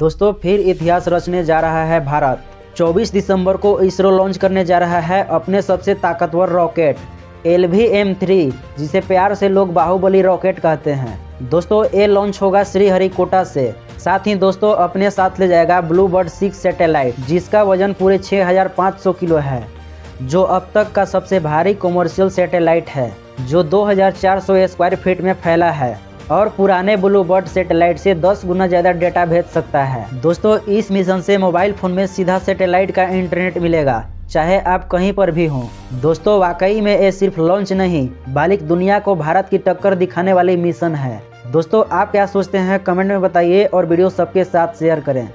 दोस्तों फिर इतिहास रचने जा रहा है भारत। 24 दिसंबर को इसरो लॉन्च करने जा रहा है अपने सबसे ताकतवर रॉकेट LVM-3, जिसे प्यार से लोग बाहुबली रॉकेट कहते हैं। दोस्तों ये लॉन्च होगा श्रीहरिकोटा से। साथ ही दोस्तों अपने साथ ले जाएगा ब्लूबर्ड 6 सैटेलाइट, जिसका वजन पूरे 6500 किलो है, जो अब तक का सबसे भारी कॉमर्शियल सैटेलाइट है, जो 2400 स्क्वायर फीट में फैला है और पुराने ब्लूबर्ड सैटेलाइट से 10 गुना ज़्यादा डेटा भेज सकता है। दोस्तों इस मिशन से मोबाइल फ़ोन में सीधा सैटेलाइट का इंटरनेट मिलेगा, चाहे आप कहीं पर भी हों। दोस्तों वाकई में ये सिर्फ लॉन्च नहीं, बल्कि दुनिया को भारत की टक्कर दिखाने वाली मिशन है। दोस्तों आप क्या सोचते हैं कमेंट में बताइए और वीडियो सबके साथ शेयर करें।